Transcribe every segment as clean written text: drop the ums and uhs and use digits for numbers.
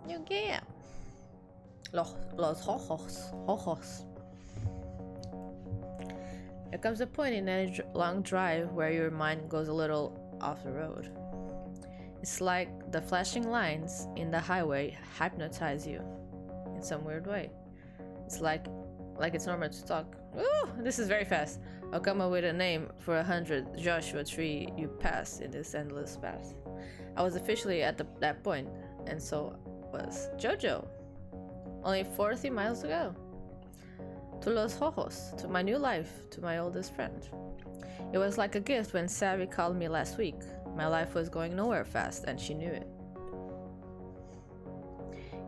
Yeah. Los Ojos. Ojos. There comes a point in any long drive where your mind goes a little off the road. It's like the flashing lines in the highway hypnotize you in some weird way. It's like it's normal to talk. Ooh, this is very fast. I'll come up with a name for 100 Joshua tree you pass in this endless path. I was officially at that point, and so was Jojo. Only 40 miles to go. To Los Ojos, to my new life, to my oldest friend. It was like a gift when Savvy called me last week. My life was going nowhere fast, and she knew it.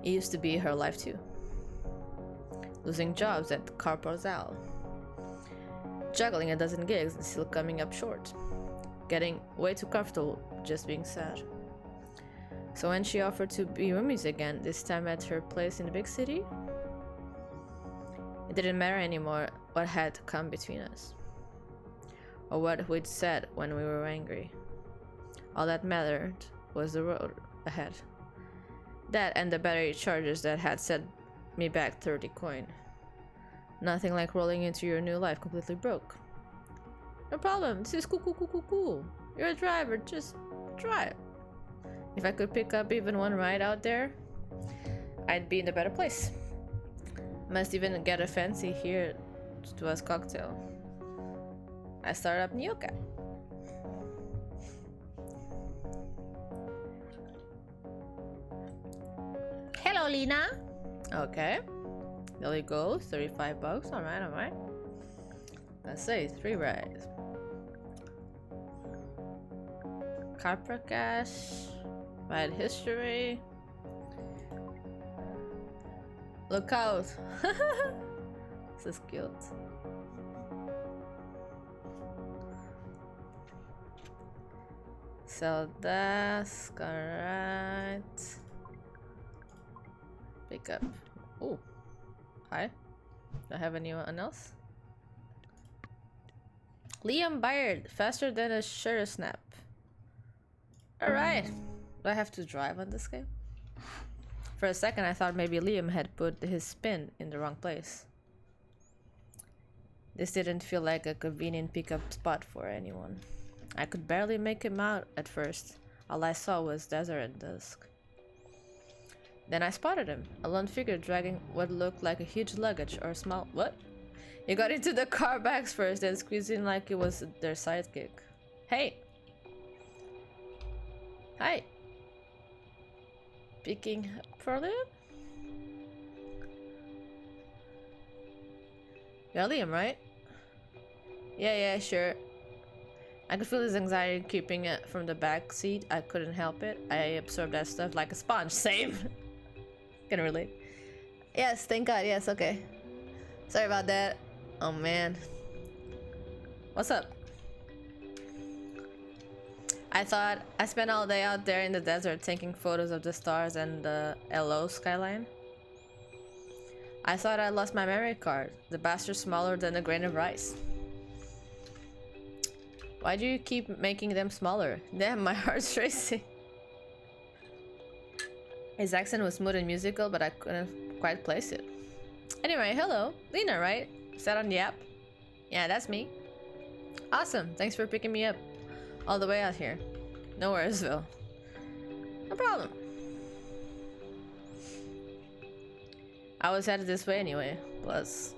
It used to be her life too. Losing jobs at Carpozal. Juggling a dozen gigs and still coming up short. Getting way too comfortable just being sad. So when she offered to be roomies again, this time at her place in the big city, it didn't matter anymore what had come between us. Or what we'd said when we were angry. All that mattered was the road ahead. That and the battery charges that had set me back 30 coin. Nothing like rolling into your new life completely broke. No problem, this is cool. You're a driver, just drive. If I could pick up even one ride out there, I'd be in a better place. Must even get a fancy here to us cocktail. I started up Nyoka. Hello, Lina. Okay. There we go. 35 bucks. Alright. Let's say 3 rides. Capra cash. Ride history. Look out. This is cute. Sell desk. Alright. Pick up. Oh. Hi. Do I have anyone else? Liam Byard. Faster than a shutter snap. Alright. Do I have to drive on this game? For a second I thought maybe Liam had put his spin in the wrong place. This didn't feel like a convenient pickup spot for anyone. I could barely make him out at first. All I saw was desert and dusk. Then I spotted him, a lone figure dragging what looked like a huge luggage or small— what? He got into the car bags first, then squeezed in like it was their sidekick. Hey! Hi! Picking up for Liam? You're Liam, right? Yeah, sure. I could feel his anxiety creeping from the back seat. I couldn't help it. I absorbed that stuff like a sponge. Same. Can relate. Yes, thank God. Yes, okay. Sorry about that. Oh man. What's up? I thought I spent all day out there in the desert taking photos of the stars and the LO skyline. I thought I lost my memory card. The bastard's smaller than a grain of rice. Why do you keep making them smaller? Damn, my heart's racing. His accent was smooth and musical, but I couldn't quite place it. Anyway, hello. Lina, right? Is that on the app? Yeah, that's me. Awesome. Thanks for picking me up all the way out here. Nowheresville. No problem. I was headed this way anyway. Plus,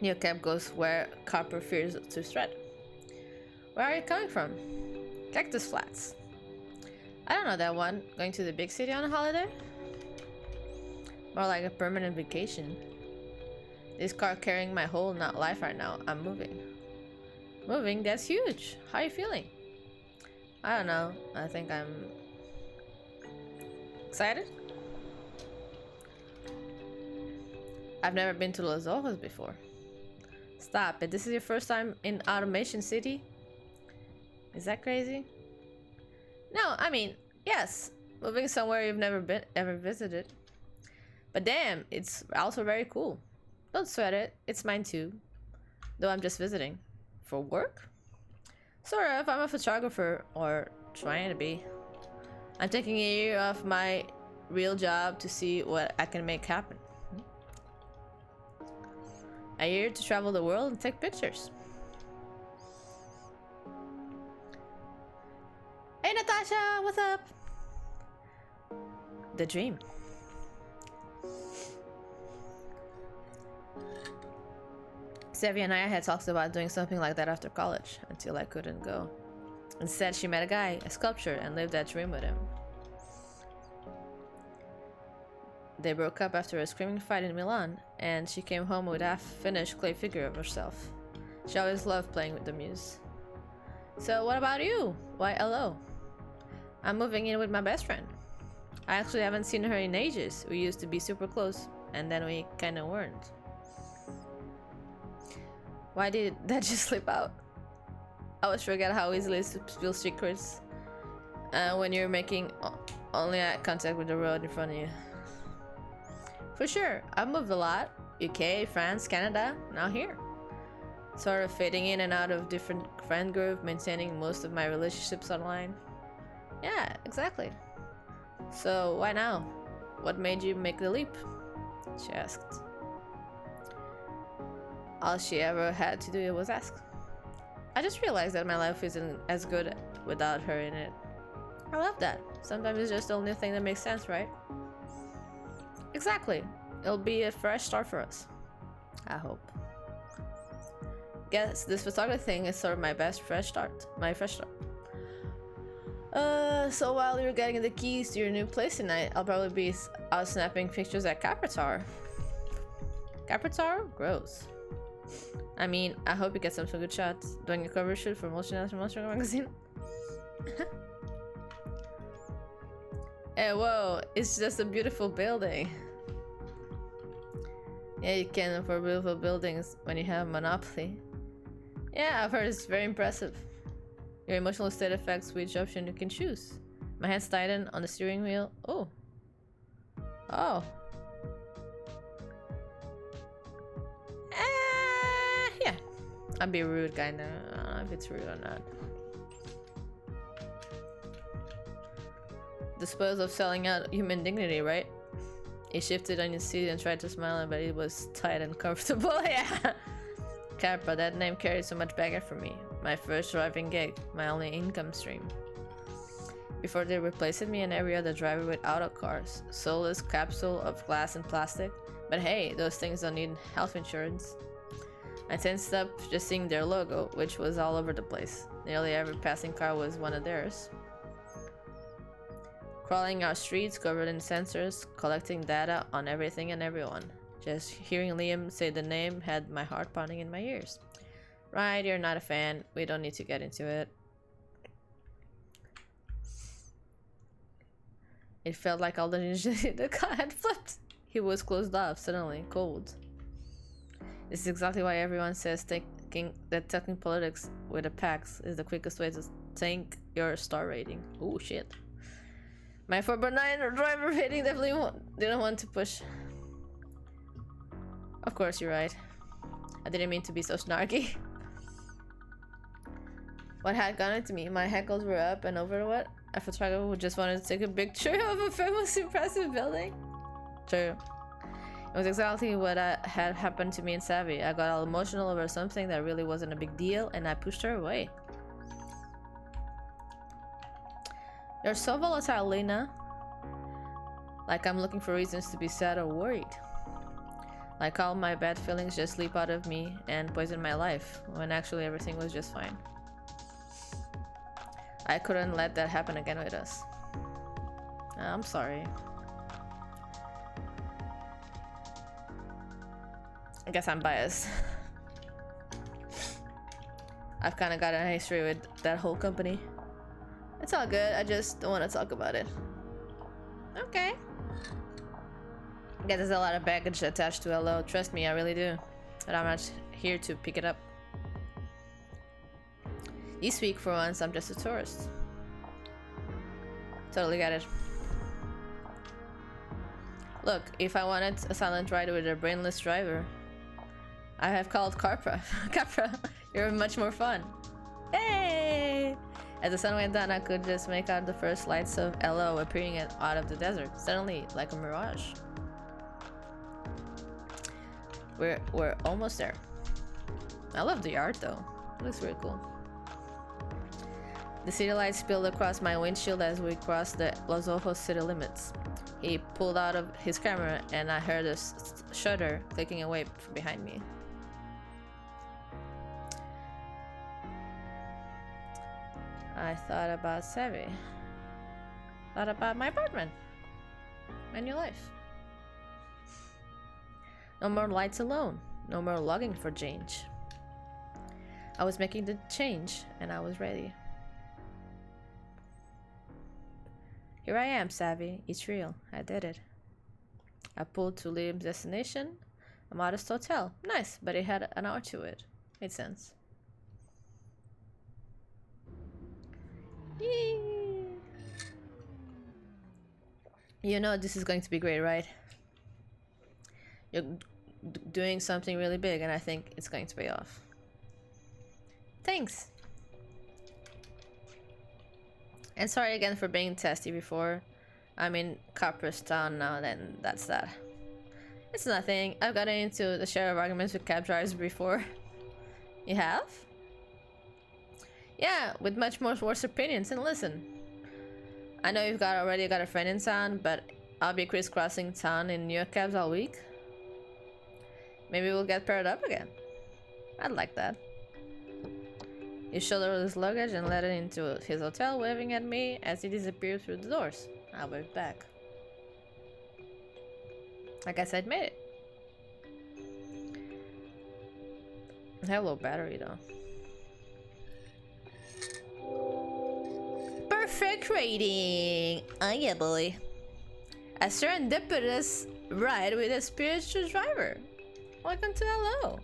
New Cap goes where Copper fears to tread. Where are you coming from? Cactus Flats. I don't know that one. Going to the big city on a holiday? More like a permanent vacation. This car carrying my whole life right now. I'm moving. Moving? That's huge. How are you feeling? I don't know. I think I'm excited. I've never been to Los Ojos before. Stop it. This is your first time in Automation City? Is that crazy? No, I mean, yes. Moving somewhere you've never ever visited. But damn, it's also very cool. Don't sweat it. It's mine too. Though I'm just visiting. For work? Sort of. I'm a photographer. Or trying to be. I'm taking a year off my real job to see what I can make happen. I'm here to travel the world and take pictures. Hey Natasha, what's up? The dream. Sevi and I had talked about doing something like that after college, until I couldn't go. Instead, she met a guy, a sculptor, and lived that dream with him. They broke up after a screaming fight in Milan, and she came home with a half-finished clay figure of herself. She always loved playing with the muse. So what about you? Why, hello. I'm moving in with my best friend. I actually haven't seen her in ages. We used to be super close, and then we kinda weren't. Why did that just slip out? I always forget how easily it is to spill secrets when you're making only eye contact with the road in front of you. For sure, I've moved a lot. UK, France, Canada, now here. Sort of fading in and out of different friend group, maintaining most of my relationships online. Yeah, exactly. So why now? What made you make the leap? She asked. All she ever had to do was ask. I just realized that my life isn't as good without her in it. I love that. Sometimes it's just the only thing that makes sense, right? Exactly. It'll be a fresh start for us. I hope. Guess this photography thing is sort of my fresh start. So while you're getting the keys to your new place tonight, I'll probably be out snapping pictures at Capra Tower. Capra Tower? Gross. I mean, I hope you get some good shots. Doing a cover shoot for Monster magazine. Hey, whoa, it's just a beautiful building. Yeah, you can afford beautiful buildings when you have a monopoly. Yeah, I've heard it's very impressive. Your emotional state affects which option you can choose. My hands tighten on the steering wheel. Oh. Oh. Yeah. I'd be rude, kinda. I don't know if it's rude or not. Dispose of selling out human dignity, right? He shifted on his seat and tried to smile, but it was tight and comfortable. Yeah. Capra, that name carried so much baggage for me. My first driving gig, my only income stream. Before they replaced me and every other driver with auto cars, soulless capsule of glass and plastic. But hey, those things don't need health insurance. I tensed up just seeing their logo, which was all over the place. Nearly every passing car was one of theirs. Crawling our streets covered in sensors, collecting data on everything and everyone. Just hearing Liam say the name had my heart pounding in my ears. Right, you're not a fan. We don't need to get into it. It felt like all the ninjas in the car had flipped. He was closed off, suddenly, cold. This is exactly why everyone says talking politics with the packs is the quickest way to tank your star rating. Oh shit. My 4x9 driver rating definitely didn't want to push. Of course, you're right. I didn't mean to be so snarky. What had gone into me? My hackles were up and over what? A photographer who just wanted to take a picture of a famous impressive building? True. It was exactly what had happened to me in Savvy. I got all emotional over something that really wasn't a big deal, and I pushed her away. You're so volatile, Lina. Like I'm looking for reasons to be sad or worried. Like all my bad feelings just leap out of me and poison my life, when actually everything was just fine. I couldn't let that happen again with us. I'm sorry. I guess I'm biased. I've kind of got a history with that whole company. It's all good, I just don't want to talk about it. Okay. I guess there's a lot of baggage attached to hello. Trust me, I really do. But I'm not here to pick it up. This week, for once, I'm just a tourist. Totally get it. Look, if I wanted a silent ride with a brainless driver, I have called Capra. Capra, you're much more fun. Hey! As the sun went down, I could just make out the first lights of Elo appearing out of the desert, suddenly like a mirage. We're almost there. I love the art though. It looks really cool. The city lights spilled across my windshield as we crossed the Los Ojos city limits. He pulled out of his camera and I heard a shutter clicking away from behind me. I thought about Savvy. Thought about my apartment. My new life. No more lights alone. No more logging for change. I was making the change and I was ready. Here I am, Savvy. It's real. I did it. I pulled to Liam's destination, a modest hotel. Nice, but it had an hour to it. Made sense. Yee. You know this is going to be great, right? You're doing something really big and I think it's going to pay off. Thanks. And sorry again for being testy before. I'm in Copperstown now, then that's that. It's nothing. I've gotten into the share of arguments with cab drivers before. You have? Yeah, with much more worse opinions. And listen, I know you've already got a friend in town, but I'll be crisscrossing town in New York cabs all week. Maybe we'll get paired up again. I'd like that. He shouldered his luggage and led it into his hotel, waving at me as he disappeared through the doors. I waved back. I guess I'd made it. I have low battery though. Perfect rating! Oh yeah, boy. A serendipitous ride with a spiritual driver. Welcome to Hello.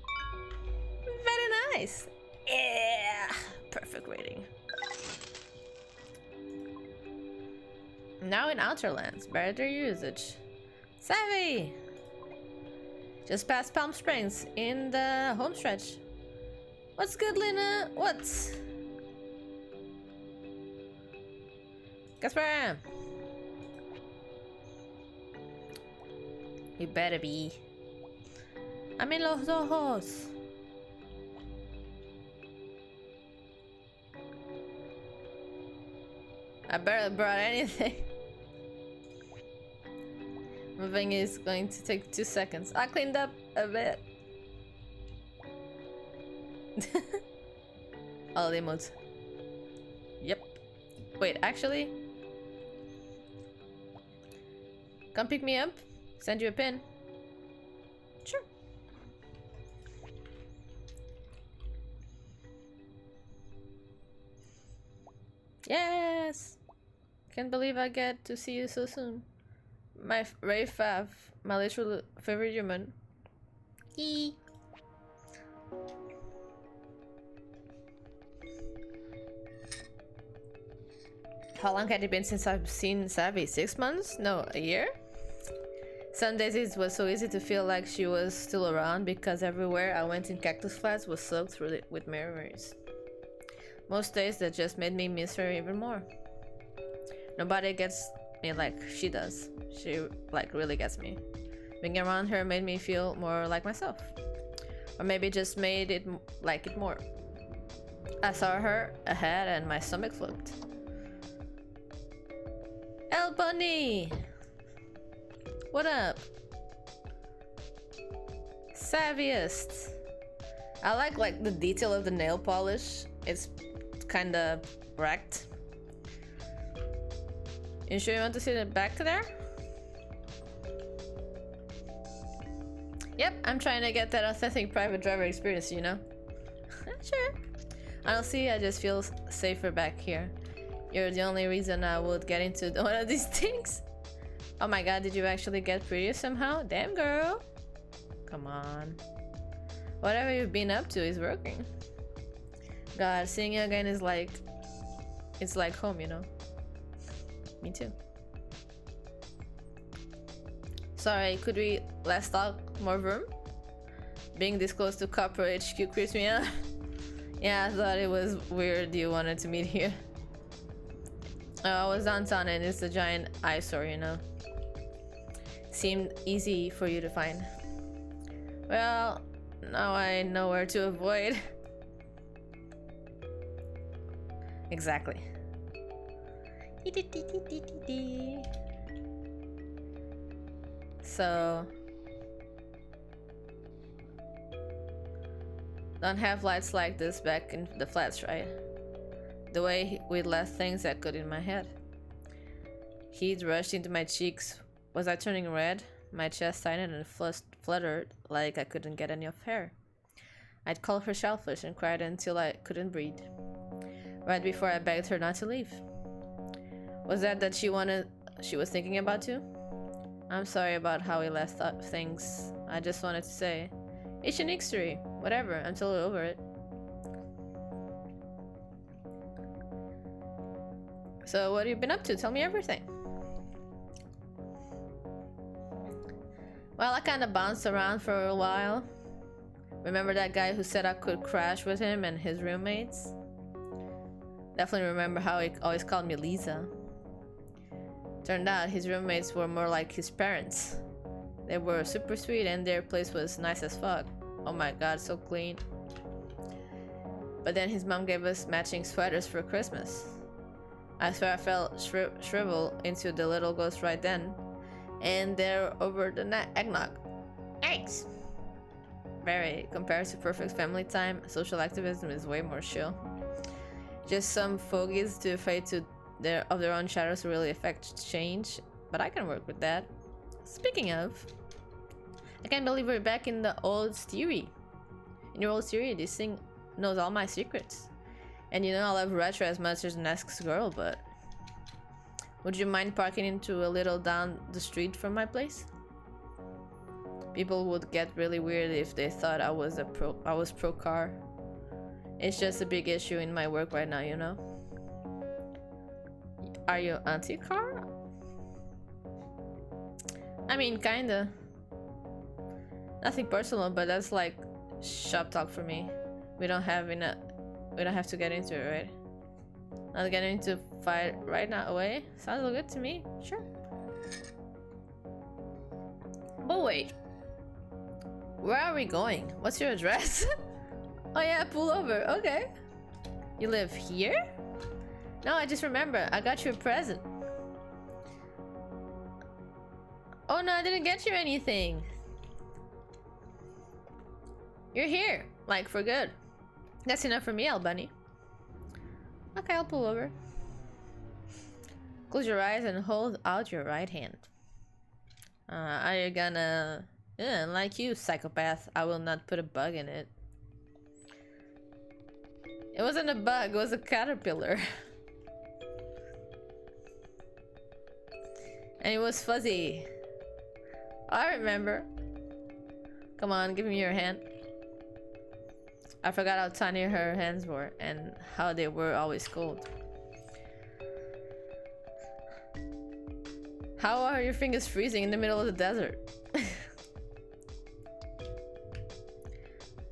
Very nice. Yeah, perfect rating. Now in Outer Lands, better usage. Savvy! Just past Palm Springs in the home stretch. What's good, Lina? What's? Guess where I am? You better be. I'm in Los Ojos. I barely brought anything. Moving is going to take 2 seconds. I cleaned up a bit. All the emotes. Yep. Wait, actually. Come pick me up. Send you a pin. Sure. Yes! Can't believe I get to see you so soon. My Ray Fav, my literal favorite human. Eee. How long had it been since I've seen Savvy? 6 months? No, a year? Some days it was so easy to feel like she was still around because everywhere I went in Cactus Flats was soaked through with memories. Most days that just made me miss her even more. Nobody gets me like she does. She like really gets me. Being around her made me feel more like myself. Or maybe just made it like it more. I saw her ahead and my stomach flipped. El Bunny! What up? Savviest. I like the detail of the nail polish. It's kinda wrecked. You sure you want to see the back there? Yep, I'm trying to get that authentic private driver experience, you know? Sure. Honestly, I just feel safer back here. You're the only reason I would get into one of these things. Oh my god, did you actually get prettier somehow? Damn, girl. Come on. Whatever you've been up to is working. God, seeing you again is like... It's like home, you know? Me too. Sorry, could we less talk, more room? Being this close to Copper HQ creeps me out. Yeah, I thought it was weird you wanted to meet here. I was downtown and it's a giant eyesore, you know. Seemed easy for you to find. Well, now I know where to avoid. Exactly. So don't have lights like this back in the flats, right? The way we'd left things that could in my head. Heat rushed into my cheeks. Was I turning red? My chest tightened and fluttered like I couldn't get enough hair. I'd called her selfish and cried until I couldn't breathe. Right before I begged her not to leave. Was that she was thinking about too? I'm sorry about how we left things. I just wanted to say, it's an history. Whatever, I'm totally over it. So what have you been up to? Tell me everything. Well, I kind of bounced around for a while. Remember that guy who said I could crash with him and his roommates? Definitely remember how he always called me Lisa. Turned out his roommates were more like his parents. They were super sweet and their place was nice as fuck. Oh my god, so clean. But then his mom gave us matching sweaters for Christmas. I swear I fell shrivel into the little ghost right then. And there over the eggnog. Eggs! Very. Compared to perfect family time, social activism is way more chill. Just some fogies too afraid of their own shadows to really affect change. But I can work with that. Speaking of, I can't believe we're back in the old theory. In your old theory, this thing knows all my secrets. And you know I love retro as much as an ex-girl, but... Would you mind parking into a little down the street from my place? People would get really weird if they thought I was pro car. It's just a big issue in my work right now, you know? Are you anti-car? I mean, kinda. Nothing personal, but that's like shop talk for me. We don't have to get into it, right? Not getting into fight right now away? Sounds good to me. Sure. But wait. Where are we going? What's your address? Oh yeah, pull over. Okay. You live here? No, I just remember. I got you a present. Oh no, I didn't get you anything. You're here. Like, for good. That's enough for me, Albany. Okay, I'll pull over. Close your eyes and hold out your right hand. Are you gonna... like you, psychopath. I will not put a bug in it. It wasn't a bug, it was a caterpillar. And it was fuzzy. I remember. Come on, give me your hand. I forgot how tiny her hands were and how they were always cold. How are your fingers freezing in the middle of the desert?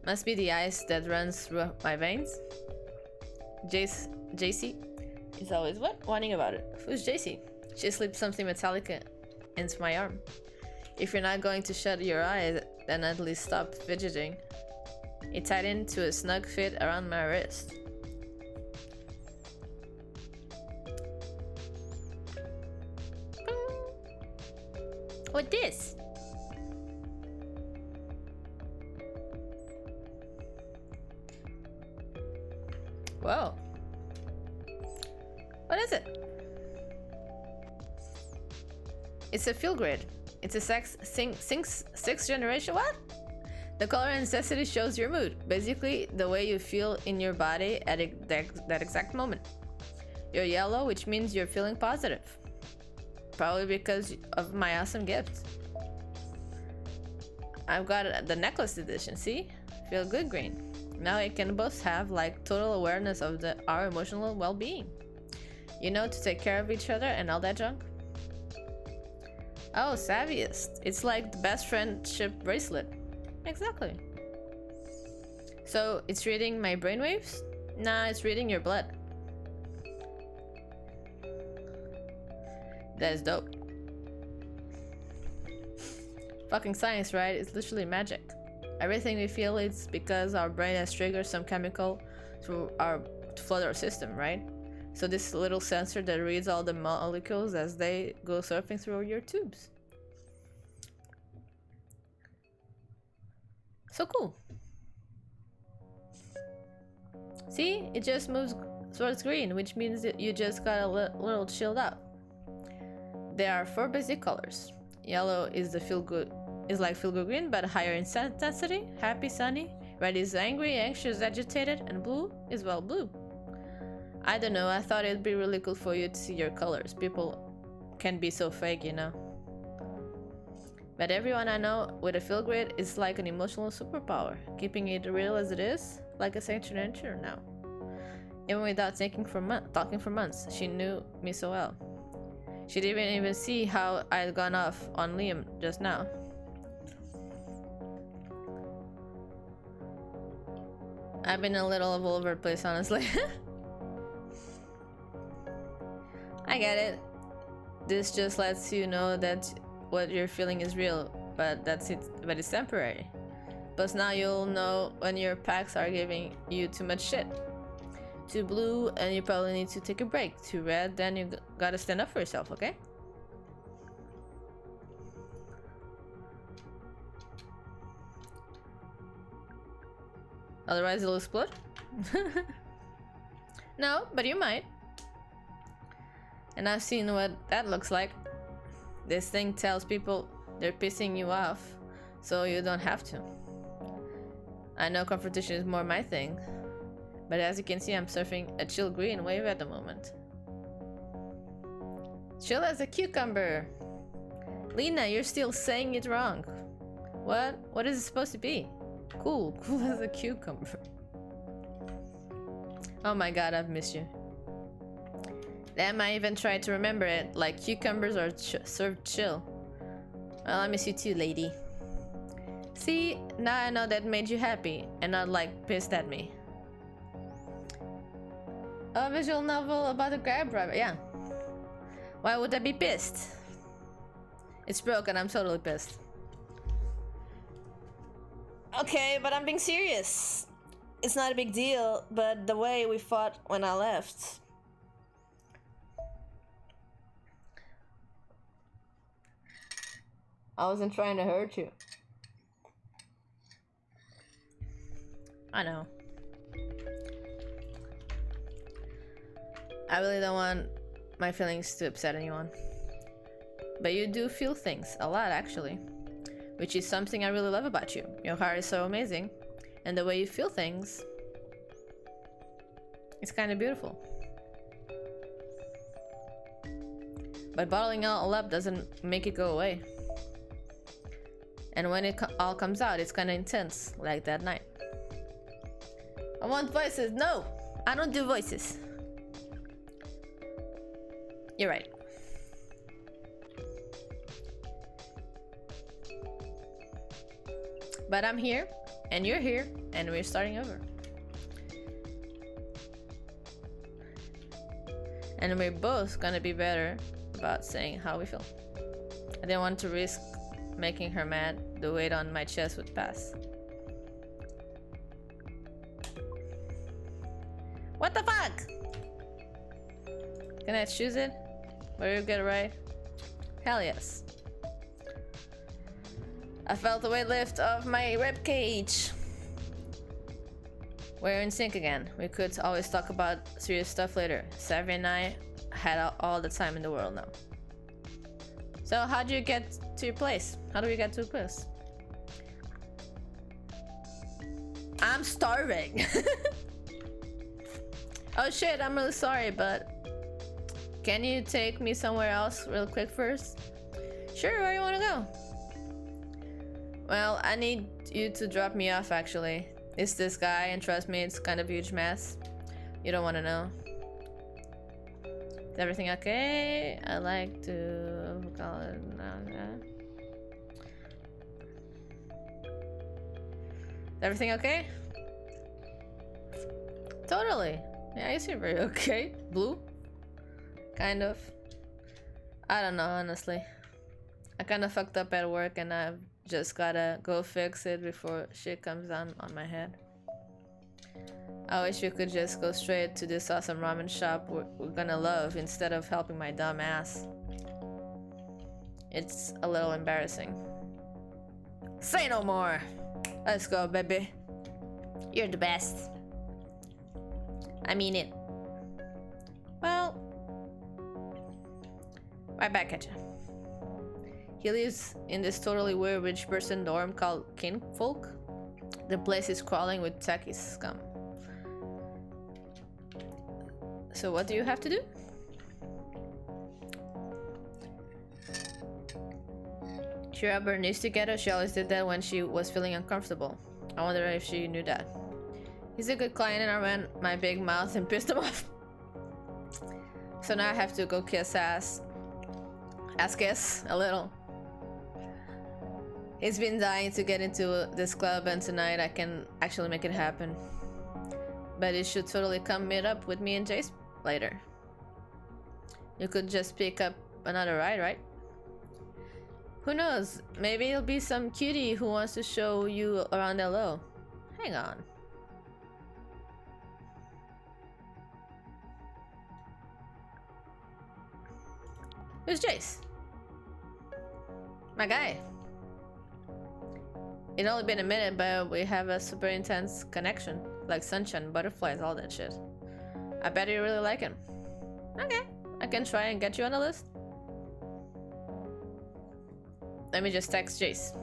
Must be the ice that runs through my veins. JC is always what? Whining about it. Who's JC? She slipped something metallic into my arm. If you're not going to shut your eyes, then at least stop fidgeting. It tightened to a snug fit around my wrist. What this? Whoa. What is it? It's a field grid. It's a sixth generation. What? The color and necessity shows your mood. Basically, the way you feel in your body at that exact moment. You're yellow, which means you're feeling positive. Probably because of my awesome gift. I've got the necklace edition, see? Feel good green. Now we can both have like total awareness of our emotional well-being. You know, to take care of each other and all that junk. Oh, savviest. It's like the best friendship bracelet. Exactly. So it's reading my brainwaves? Nah, it's reading your blood. That is dope. Fucking science, right? It's literally magic. Everything we feel is because our brain has triggered some chemical to flood our system, right? So this little sensor that reads all the molecules as they go surfing through your tubes. So cool. See, it just moves towards green, which means that you just got a little chilled out. There are 4 basic colors. Yellow is the feel good green, but higher in intensity. Happy, sunny. Red is angry, anxious, agitated, and blue is well blue. I don't know, I thought it'd be really cool for you to see your colors. People can be so fake, you know. But everyone I know with a feel grid is like an emotional superpower, keeping it real as it is, like a second nature now. Even without talking for months, she knew me so well. She didn't even see how I'd gone off on Liam just now. I've been a little all over the place, honestly. I get it. This just lets you know that what you're feeling is real, but that's it. But it's temporary. Plus now you'll know when your packs are giving you too much shit. To blue, and you probably need to take a break. To red, then you gotta stand up for yourself, okay? Otherwise it'll explode? No, but you might. And I've seen what that looks like. This thing tells people they're pissing you off, so you don't have to. I know confrontation is more my thing, but as you can see, I'm surfing a chill green wave at the moment. Chill as a cucumber. Lina, you're still saying it wrong. What? What is it supposed to be? Cool. Cool as a cucumber. Oh my god, I've missed you. Damn, I even tried to remember it. Like, cucumbers are served chill. Well, I miss you too, lady. See, now I know that made you happy and not like pissed at me. A visual novel about a grab driver, yeah. Why would I be pissed? It's broken, I'm totally pissed. Okay, but I'm being serious. It's not a big deal, but the way we fought when I left. I wasn't trying to hurt you. I know. I really don't want my feelings to upset anyone. But you do feel things, a lot actually. Which is something I really love about you. Your heart is so amazing. And the way you feel things, it's kind of beautiful. But bottling it all up doesn't make it go away. And when it all comes out, it's kind of intense, like that night. I want voices. No, I don't do voices. You're right. But I'm here, and you're here, and we're starting over. And we're both gonna be better about saying how we feel. I didn't want to risk making her mad. The weight on my chest would pass. What the fuck? Can I choose it? Will you get it right? Hell yes. I felt the weight lift off my ribcage. We're in sync again. We could always talk about serious stuff later. Savvy and I had all the time in the world now. So how do you get to your place? How do we get to a place? I'm starving. Oh shit, I'm really sorry, but can you take me somewhere else real quick first? Sure, where you wanna go? Well, I need you to drop me off actually. It's this guy, and trust me, it's kind of a huge mess. You don't wanna know. Is everything okay? I like to call it Is everything okay? Totally. Yeah, you seem very okay. Blue? Kind of. I don't know, honestly. I kind of fucked up at work and I've just gotta go fix it before shit comes down on my head. I wish we could just go straight to this awesome ramen shop we're gonna love instead of helping my dumb ass. It's a little embarrassing. Say no more! Let's go, baby. You're the best. I mean it. Well, right back at you. He lives in this totally weird rich person dorm called Kinfolk. The place is crawling with techie scum. So what do you have to do? She rubbed her knees together. She always did that when she was feeling uncomfortable. I wonder if she knew that. He's a good client and I ran my big mouth and pissed him off. So now I have to go kiss ass. Ass kiss a little. He's been dying to get into this club and tonight I can actually make it happen. But you should totally come meet up with me and Jace later. You could just pick up another ride, right? Who knows? Maybe it'll be some cutie who wants to show you around LO. Hang on. Who's Jace? My guy. It's only been a minute, but we have a super intense connection. Like sunshine, butterflies, all that shit. I bet you really like him. Okay, I can try and get you on the list. Let me just text Jace.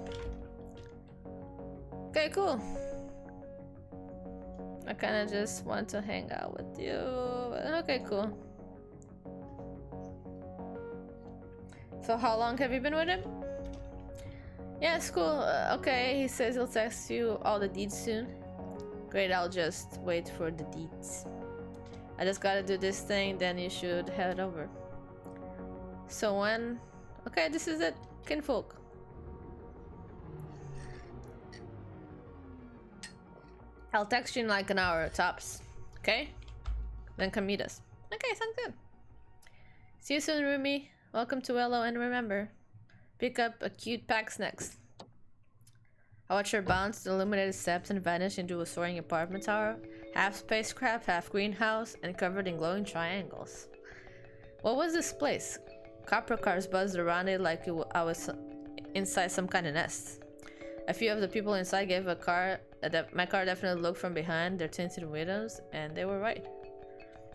Okay, cool. I kinda just want to hang out with you. Okay, cool. So how long have you been with him? Yeah, it's cool. Okay, he says he'll text you all the deeds soon. Great, I'll just wait for the deeds. I just gotta do this thing, then you should head over. So when... Okay, this is it. Kinfolk. I'll text you in like an hour, tops. Okay? Then come meet us. Okay, sounds good. See you soon, Rumi. Welcome to LO, and remember, pick up a cute pack next. I watch her bounce the illuminated steps and vanish into a soaring apartment tower, half spacecraft, half greenhouse, and covered in glowing triangles. What was this place? Copper cars buzzed around it like I was inside some kind of nest. A few of the people inside gave my car definitely looked from behind their tinted windows, and they were right.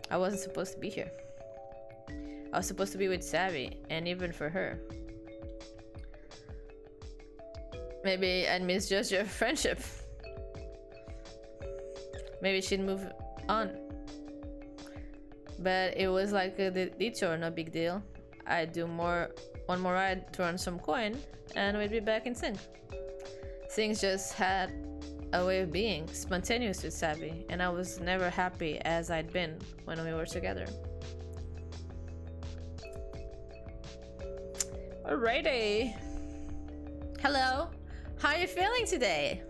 I wasn't supposed to be here. I was supposed to be with Savvy, and even for her. Maybe I'd misjudged your friendship. Maybe she'd move on. But it was like a detour, no big deal. I'd do one more ride to earn some coin, and we'd be back in sync. Things just had a way of being, spontaneous with Savvy, and I was never happy as I'd been when we were together. Alrighty. Hello. How are you feeling today?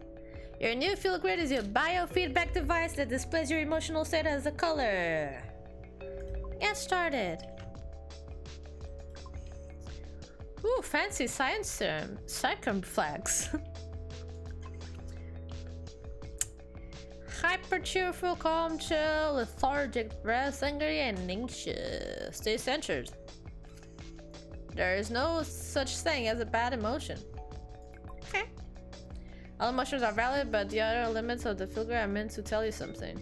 Your new Feel Grid is your biofeedback device that displays your emotional state as a color. Get started. Ooh, fancy science term. Circumflex. Hyper cheerful, calm, chill, lethargic, breath, angry, and anxious. Stay centered. There is no such thing as a bad emotion. Okay. All emotions are valid, but the other limits of the Feel Grid are meant to tell you something.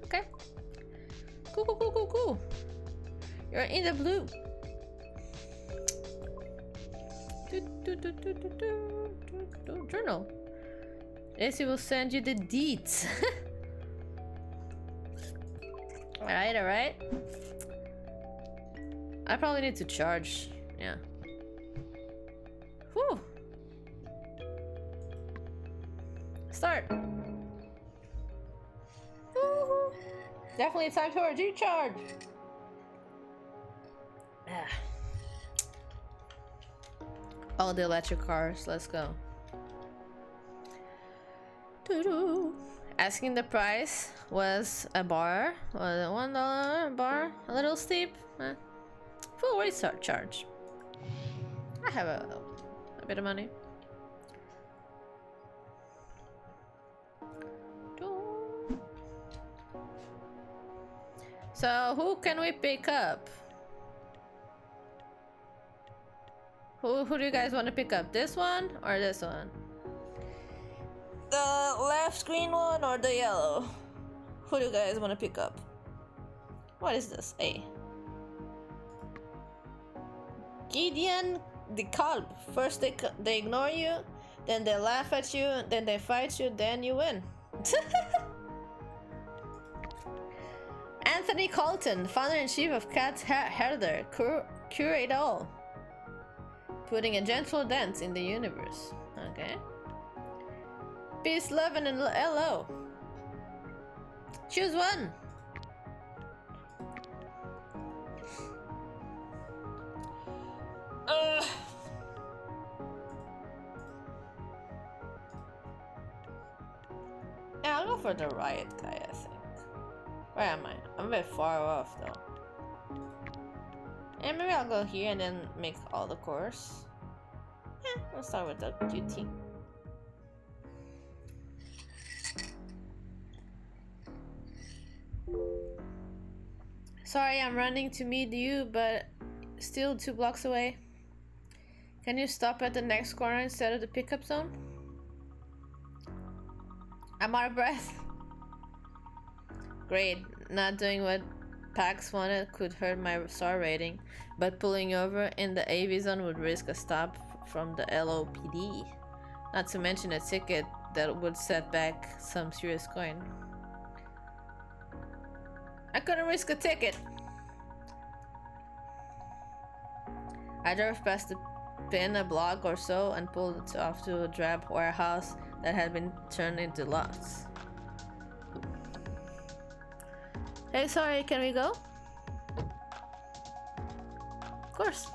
Okay. Cool, cool, cool, cool, cool. You're in the blue. Journal. Yes, will send you the deets. Alright, alright. I probably need to charge. Yeah. Whew. Start. Woo-hoo. Definitely time for a recharge. All the electric cars. Let's go. Doo-doo. Asking the price was a bar. Was it $1 bar? A little steep. Full restart charge. I have a bit of money. So who can we pick up? Who do you guys want to pick up? This one or this one? The left green one or the yellow? Who do you guys want to pick up? What is this? A. Gideon the Kalb. First they ignore you, then they laugh at you, then they fight you, then you win. Anthony Colton, founder-in-chief of Cat Herder, curate all. Putting a gentle dent in the universe. Okay. Peace, love, and hello. Choose one. Yeah, I'll go for the riot guy, I think. Where am I? I'm a bit far off though. And maybe I'll go here and then make all the course. Yeah, we'll start with the duty. Sorry, I'm running to meet you, but still 2 blocks away. Can you stop at the next corner instead of the pickup zone? I'm out of breath. Great, not doing what PAX wanted could hurt my star rating, but pulling over in the AV zone would risk a stop from the LOPD. Not to mention a ticket that would set back some serious coin. I couldn't risk a ticket. I drove past the pin a block or so and pulled off to a drab warehouse that had been turned into lots. Hey, sorry, can we go? Of course.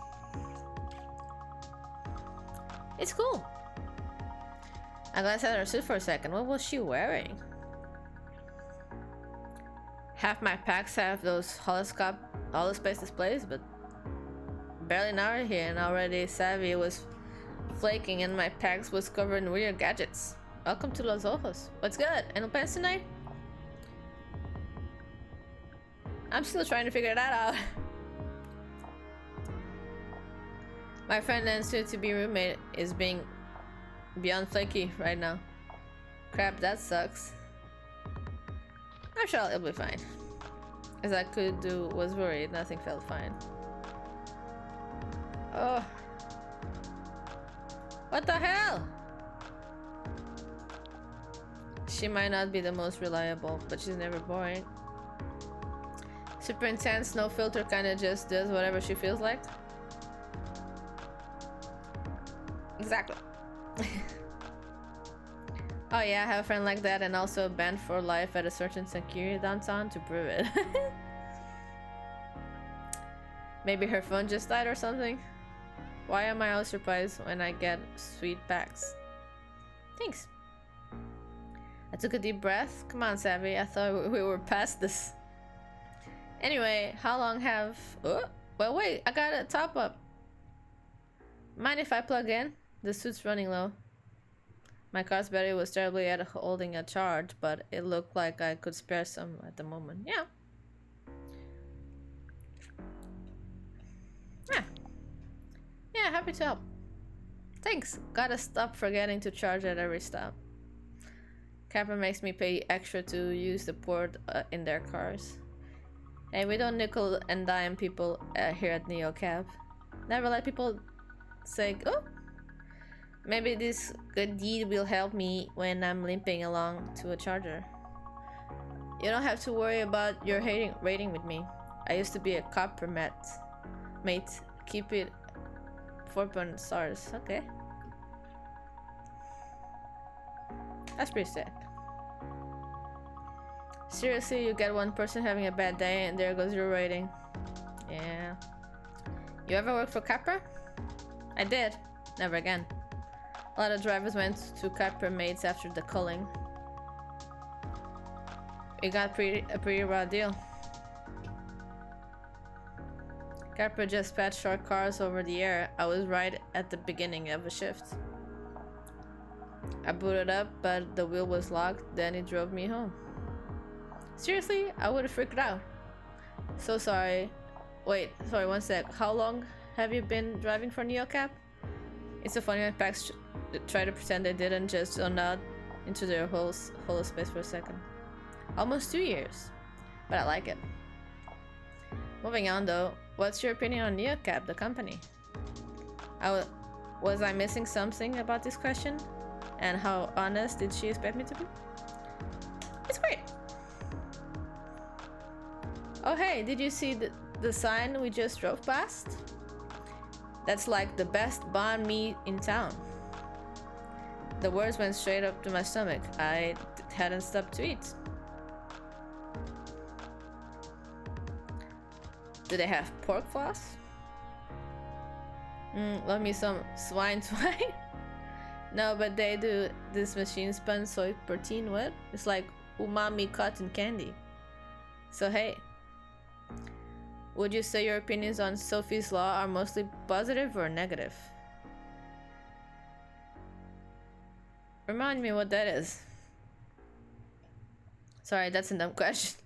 It's cool. I glanced at her suit for a second. What was she wearing? Half my packs have those holospace displays, but barely an hour here and already savvy was flaking and my packs was covered in weird gadgets. Welcome to Los Ojos. What's good? Any plans tonight? I'm still trying to figure that out. My friend and soon-to-be roommate is being beyond flaky right now. Crap, that sucks. I'm sure it'll be fine. As I could do was worried, nothing felt fine. Oh. What the hell? She might not be the most reliable, but she's never boring. Super intense, no filter, kinda just does whatever she feels like. Exactly. Oh yeah, I have a friend like that and also banned for life at a certain security downtown to prove it. Maybe her phone just died or something. Why am I always surprised when I get sweet packs? Thanks. I took a deep breath. Come on, Savvy. I thought we were past this. Anyway, how long have... Oh, well, wait. I got a top up. Mind if I plug in? The suit's running low. My car's battery was terribly at holding a charge, but it looked like I could spare some at the moment. Yeah. Yeah, happy to help. Thanks. Gotta stop forgetting to charge at every stop. Capper makes me pay extra to use the port in their cars. Hey, we don't nickel and dime people here at NeoCab. Never let people say, oh, maybe this good deed will help me when I'm limping along to a charger. You don't have to worry about your rating with me. I used to be a copper mate. Keep it 4 stars. Okay. That's pretty sick. Seriously, you get one person having a bad day and there goes your rating. Yeah. You ever work for Capra? I did. Never again. A lot of drivers went to Capra mates after the culling. We got a pretty raw deal. Capra just patched short cars over the air. I was right at the beginning of a shift. I booted up, but the wheel was locked, then it drove me home. Seriously? I would have freaked out. So sorry. Wait, sorry, one sec. How long have you been driving for NeoCap? It's so funny when packs try to pretend they didn't just zone out into their whole space for a second. Almost 2 years. But I like it. Moving on though, what's your opinion on NeoCap, the company? Was I missing something about this question? And how honest did she expect me to be? It's great! Oh hey, did you see the sign we just drove past? That's like the best banh mi in town. The words went straight up to my stomach. I hadn't stopped to eat. Do they have pork floss? Love me some swine twine. No, but they do this machine spun soy protein with. It's like umami cotton candy. So hey, would you say your opinions on Sophie's Law are mostly positive or negative? Remind me what that is. Sorry, that's a dumb question.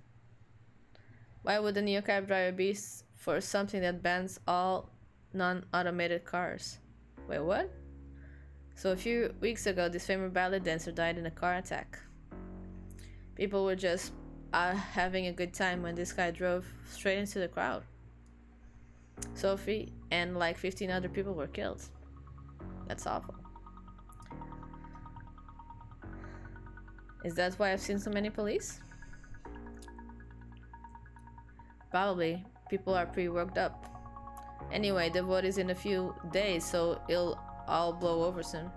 Why would the NeoCab driver be for something that bans all non-automated cars? Wait, what? So a few weeks ago, this famous ballet dancer died in a car attack. People were just having a good time when this guy drove straight into the crowd. Sophie and like 15 other people were killed. That's awful. Is that why I've seen so many police? Probably. People are pretty worked up. Anyway, the vote is in a few days, so it'll all blow over soon.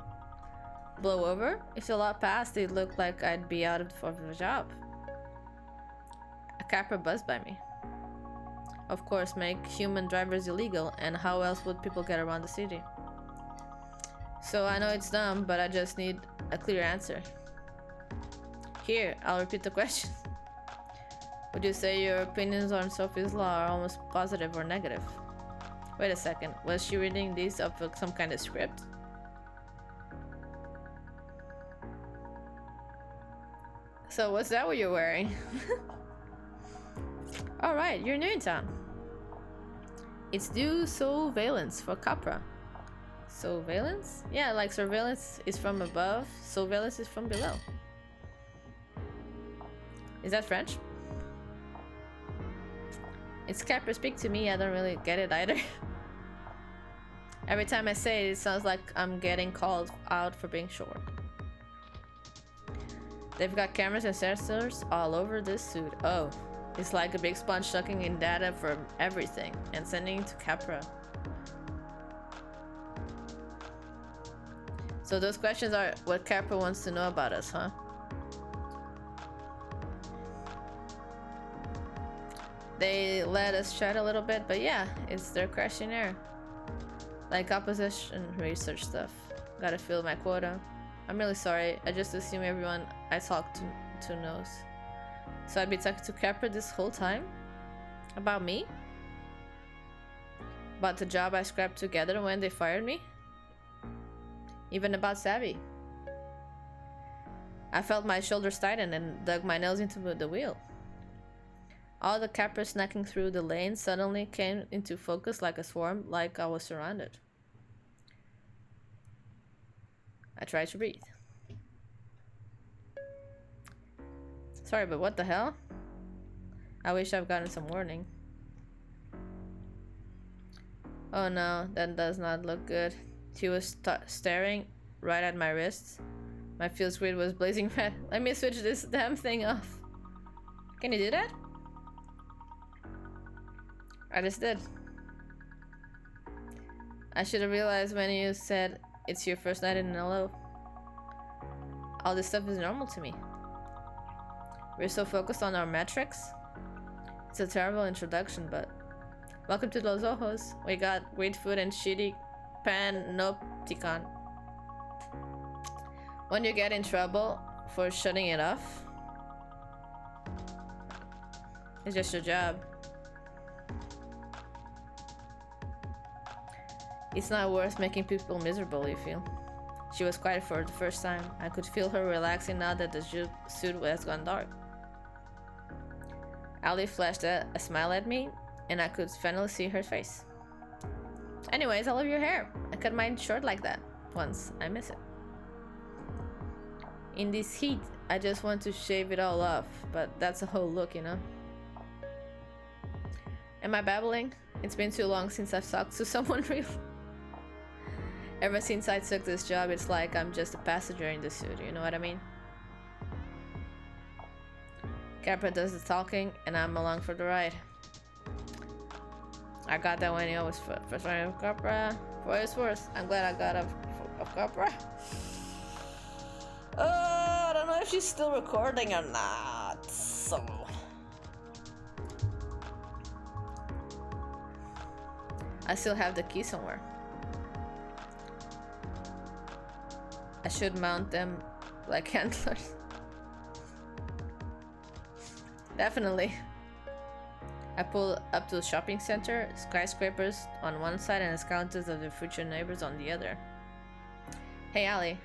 Blow over? If the law passed, it looked like I'd be out of a job. A Capra buzzed by me. Of course, make human drivers illegal, and how else would people get around the city? So I know it's dumb, but I just need a clear answer. Here, I'll repeat the question. Would you say your opinions on Sophie's Law are almost positive or negative? Wait a second, was she reading these off of some kind of script? So what's that what you're wearing? Alright, you're new in town. It's due surveillance for Capra. Surveillance? Yeah, like surveillance is from above, surveillance is from below. Is that French? It's Capra speak to me, I don't really get it either. Every time I say it, it sounds like I'm getting called out for being short. They've got cameras and sensors all over this suit. Oh, it's like a big sponge sucking in data from everything and sending it to Capra. So those questions are what Capra wants to know about us, huh? They let us chat a little bit, but yeah, it's their questionnaire. Like opposition research stuff. Gotta fill my quota. I'm really sorry, I just assume everyone I talk to knows. So I'd be talking to Capra this whole time? About me? About the job I scrapped together when they fired me? Even about Savvy? I felt my shoulders tighten and dug my nose into the wheel. All the Capra snacking through the lane suddenly came into focus like a swarm, like I was surrounded. I tried to breathe. Sorry, but what the hell? I wish I've gotten some warning. Oh no, that does not look good. He was staring right at my wrists. My field screen was blazing red. Let me switch this damn thing off. Can you do that? I just did. I should have realized when you said it's your first night in LO. All this stuff is normal to me. We're so focused on our metrics. It's a terrible introduction, but welcome to Los Ojos. We got great food and shitty panopticon. When you get in trouble for shutting it off, it's just your job. It's not worth making people miserable, you feel. She was quiet for the first time. I could feel her relaxing now that the suit has gone dark. Ali flashed a smile at me, and I could finally see her face. Anyways, I love your hair. I cut mine short like that once. I miss it. In this heat, I just want to shave it all off, but that's a whole look, you know? Am I babbling? It's been too long since I've talked to someone real. Ever since I took this job, it's like I'm just a passenger in the suit, you know what I mean? Capra does the talking, and I'm along for the ride. I got that when he always first ran of Capra. For what it's worth, I'm glad I got of Capra. I don't know if she's still recording or not, so... I still have the key somewhere. I should mount them like handlers. Definitely. I pulled up to the shopping center, skyscrapers on one side and the skeletons of their future neighbors on the other. Hey, Ali.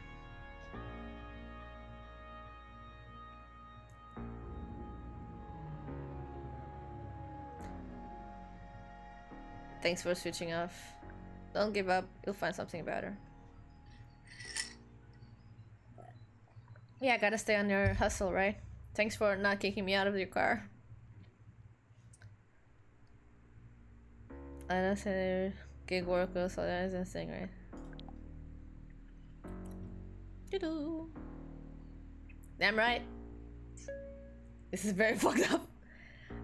Thanks for switching off. Don't give up, you'll find something better. Yeah, I gotta stay on your hustle, right? Thanks for not kicking me out of your car. I don't say gig workers, so that is a thing, right? Doo-doo. Damn right. This is very fucked up.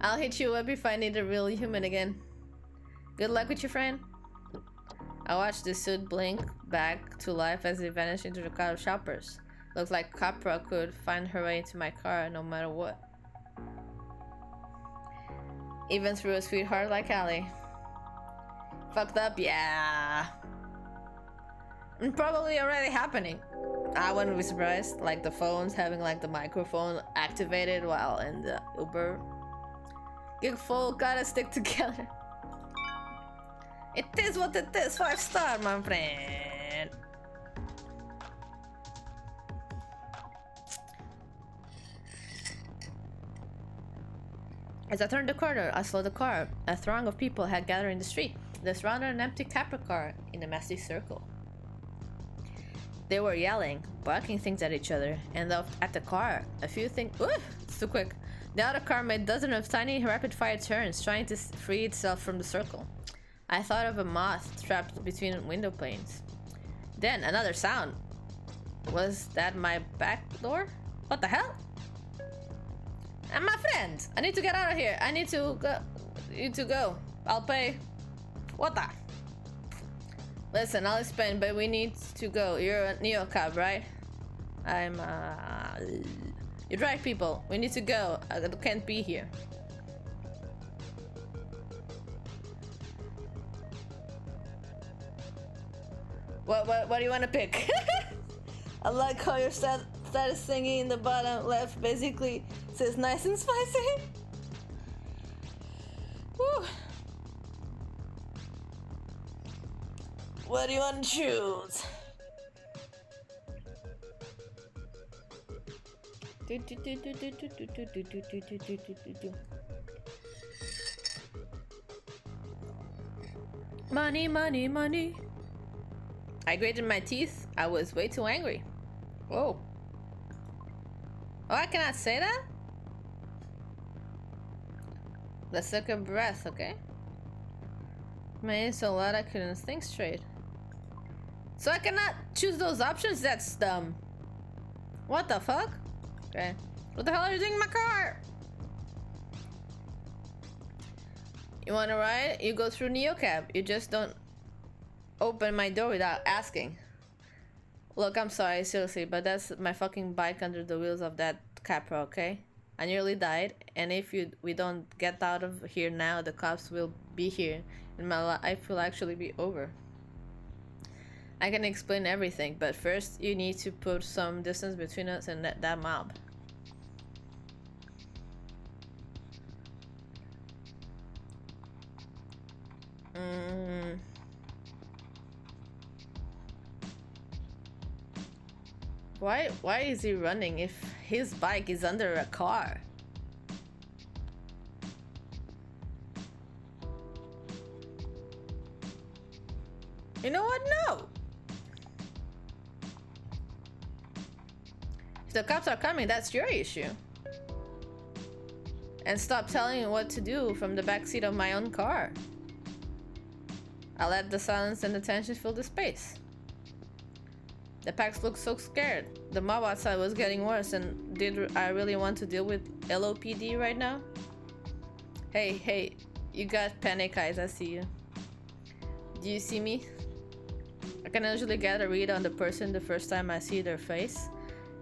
I'll hit you up if I need a real human again. Good luck with your friend. I watched the suit blink back to life as it vanished into the crowd of shoppers. Looks like Capra could find her way into my car no matter what. Even through a sweetheart like Ali. Fucked up, yeah. And probably already happening. I wouldn't be surprised. Like the phones having like the microphone activated while in the Uber. Gig full gotta stick together. It is what it is. 5-star, my friend. As I turned the corner, I saw the car. A throng of people had gathered in the street. They surrounded an empty Capra car in a messy circle. They were yelling, barking things at each other, and at the car. A few things. Ooh, it's too quick. The other car made dozens of tiny rapid-fire turns, trying to free itself from the circle. I thought of a moth trapped between window panes. Then another sound. Was that my back door? What the hell? And my friend, I need to get out of here. I need to go. You to go. I'll pay. What the? Listen, I'll explain, but we need to go. You're a neocab, right? I'm You're right, people. We need to go. I can't be here. What do you want to pick? I like how your status thingy in the bottom left basically says nice and spicy. Whew. What do you want to choose? Money, money, money. I grated my teeth. I was way too angry. Whoa. Oh, I cannot say that? Let's take a breath, okay? Man, it's so loud I couldn't think straight. So I cannot choose those options? That's dumb. What the fuck? Okay. What the hell are you doing in my car? You wanna ride? You go through neocab. You just don't open my door without asking. Look, I'm sorry, seriously, but that's my fucking bike under the wheels of that Capra, okay? I nearly died, and if we don't get out of here now, the cops will be here, and my life will actually be over. I can explain everything, but first you need to put some distance between us and that mob. Why is he running if his bike is under a car? You know what? No! If the cops are coming, that's your issue. And stop telling me what to do from the backseat of my own car. I let the silence and the tension fill the space. The packs looked so scared. The mob outside was getting worse, and did I really want to deal with LOPD right now? Hey, you got panic eyes, I see you. Do you see me? I can usually get a read on the person the first time I see their face.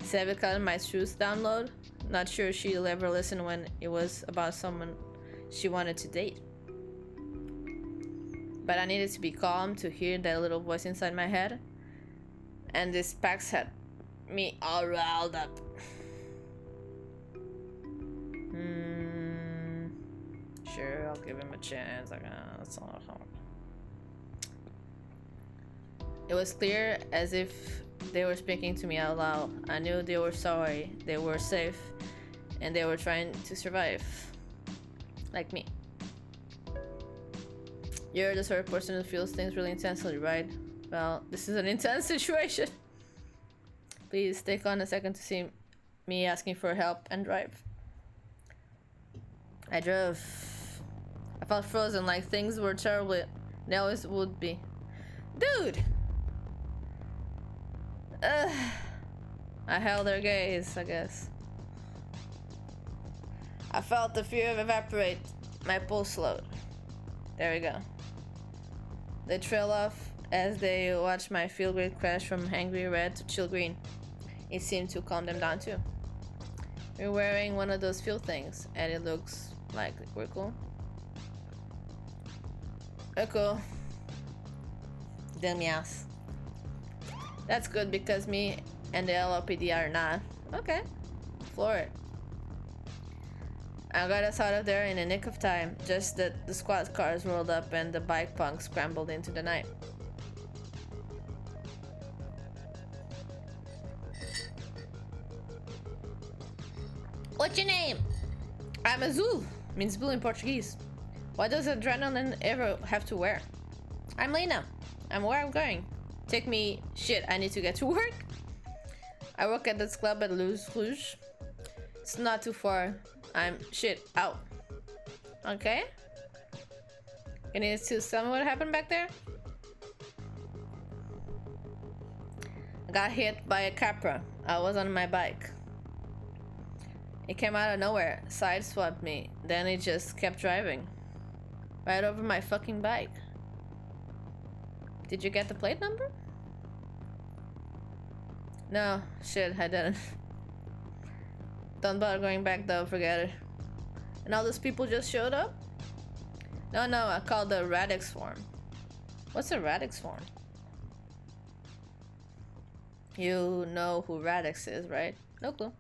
Savvy cut my truth download. Not sure she'll ever listen when it was about someone she wanted to date. But I needed to be calm to hear that little voice inside my head. And this Pax had me all riled up. Sure, I'll give him a chance. That's all. It was clear as if they were speaking to me out loud. I knew they were sorry, they were safe, and they were trying to survive. Like me. You're the sort of person who feels things really intensely, right? Well, this is an intense situation. Please take on a second to see me asking for help and drive. I drove. I felt frozen, like things were terrible. They always would be. Dude! I held their gaze, I guess. I felt the fear evaporate. My pulse slowed. There we go. They trail off as they watch my field grade crash from angry red to chill green. It seemed to calm them down too. We're wearing one of those field things, and it looks like we're cool. We're cool. Damn yes. That's good because me and the LLPD are not. Okay. Floor it. I got us out of there in a nick of time, just that the squad cars rolled up and the bike punks scrambled into the night. What's your name? I'm Azul. Means blue in Portuguese. Why does adrenaline ever have to wear? I'm Lina. I'm where I'm going. Take me. Shit, I need to get to work. I work at this club at Los Ojos. It's not too far. I'm shit out. Okay. You need to tell me what happened back there? I got hit by a Capra. I was on my bike. It came out of nowhere, sideswiped me, then it just kept driving. Right over my fucking bike. Did you get the plate number? No, shit, I didn't. Don't bother going back though, forget it. And all those people just showed up? No, I called the Radix form. What's a Radix form? You know who Radix is, right? No clue.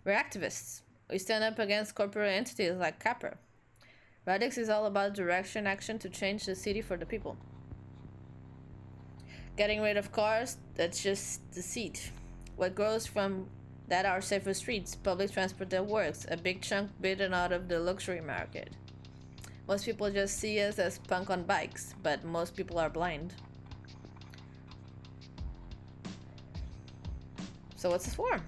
We're activists. We stand up against corporate entities like Capra. Radix is all about direction action to change the city for the people. Getting rid of cars, that's just the seed. What grows from that are safer streets, public transport that works, a big chunk bitten out of the luxury market. Most people just see us as punk on bikes, but most people are blind. So what's this for?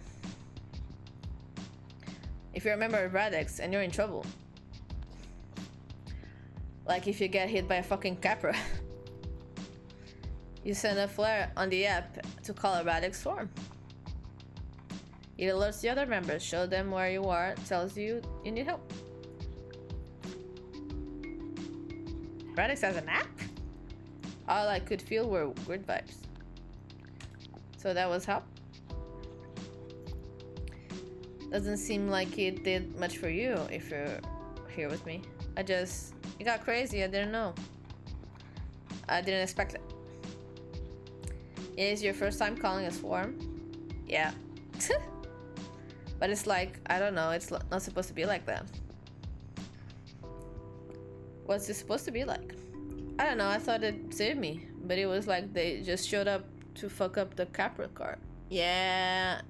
If you're a member of Radix and you're in trouble. Like if you get hit by a fucking Capra. You send a flare on the app to call a Radix form. It alerts the other members, shows them where you are, tells you you need help. Radix has an app? All I could feel were weird vibes. So that was help? Doesn't seem like it did much for you if you're here with me. It got crazy, I didn't know. I didn't expect it. It is your first time calling a swarm? Yeah. But it's like, I don't know, it's not supposed to be like that. What's it supposed to be like? I don't know, I thought it saved me. But it was like they just showed up to fuck up the Capra car. Yeah,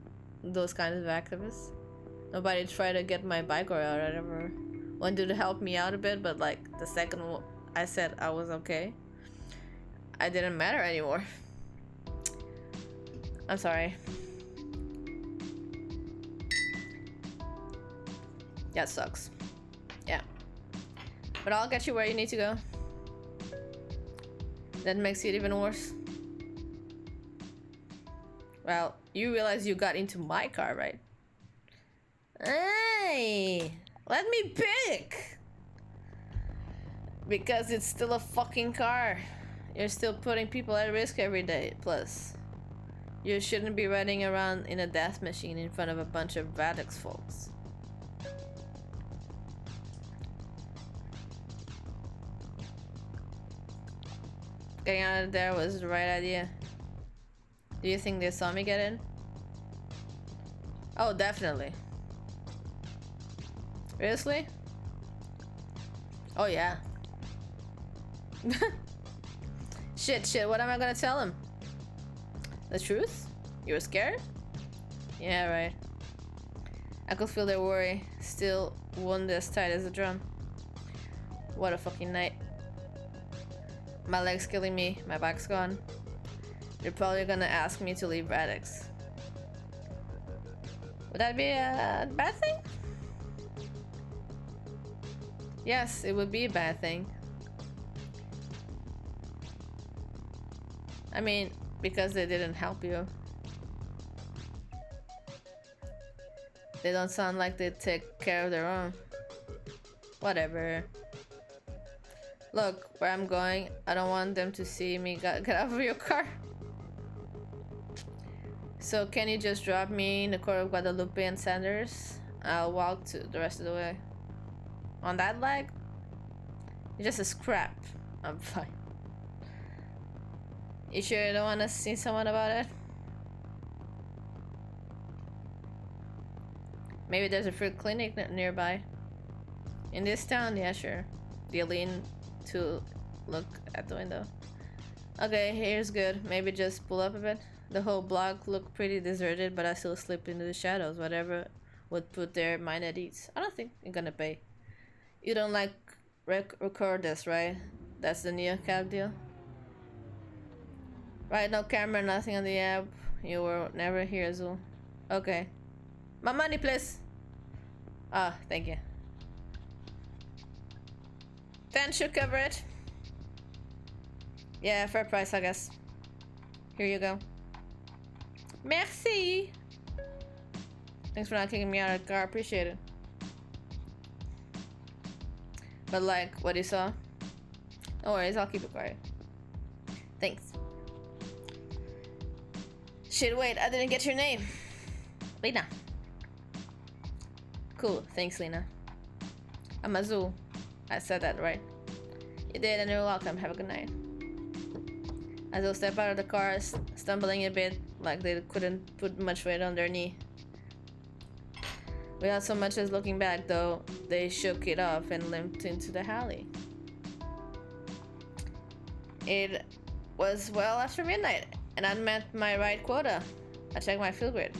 those kinds of activists. Nobody tried to get my bike or whatever. Wanted to help me out a bit, but like the second I said I was okay, I didn't matter anymore. I'm sorry. That sucks. Yeah. But I'll get you where you need to go. That makes it even worse. Well, you realize you got into my car, right? Hey! Let me pick! Because it's still a fucking car. You're still putting people at risk every day. Plus, you shouldn't be riding around in a death machine in front of a bunch of Radix folks. Getting out of there was the right idea. Do you think they saw me get in? Oh, definitely. Seriously? Oh yeah. Shit, what am I gonna tell him? The truth? You were scared? Yeah, right. I could feel their worry. Still wound as tight as a drum. What a fucking night. My leg's killing me, my back's gone. They're probably gonna ask me to leave Radix. Would that be a bad thing? Yes, it would be a bad thing. I mean, because they didn't help you. They don't sound like they take care of their own. Whatever. Look, where I'm going, I don't want them to see me get out of your car. So can you just drop me in the corner of Guadalupe and Sanders? I'll walk to the rest of the way. On that leg? You're just a scrap. I'm fine. You sure you don't want to see someone about it? Maybe there's a free clinic nearby. In this town? Yeah, sure. Do you lean to look at the window? Okay, here's good. Maybe just pull up a bit. The whole block looked pretty deserted, but I still slipped into the shadows. Whatever would put their mind at ease. I don't think you're gonna pay. You don't like record this, right? That's the new cab deal? Right, no camera, nothing on the app. You were never here, Azul. Okay. My money, please. Ah, thank you. 10 should cover it. Yeah, fair price, I guess. Here you go. Merci. Thanks for not kicking me out of the car. Appreciate it. But like what you saw. No worries, I'll keep it quiet. Thanks. Shit, wait, I didn't get your name. Lina. Cool, thanks, Lina. I'm Azul. I said that right. You did, and you're welcome. Have a good night. Azul stepped out of the car, stumbling a bit, like they couldn't put much weight on their knee. Without so much as looking back, though, they shook it off and limped into the alley. It was well after midnight, and I'd met my ride quota. I checked my field grid.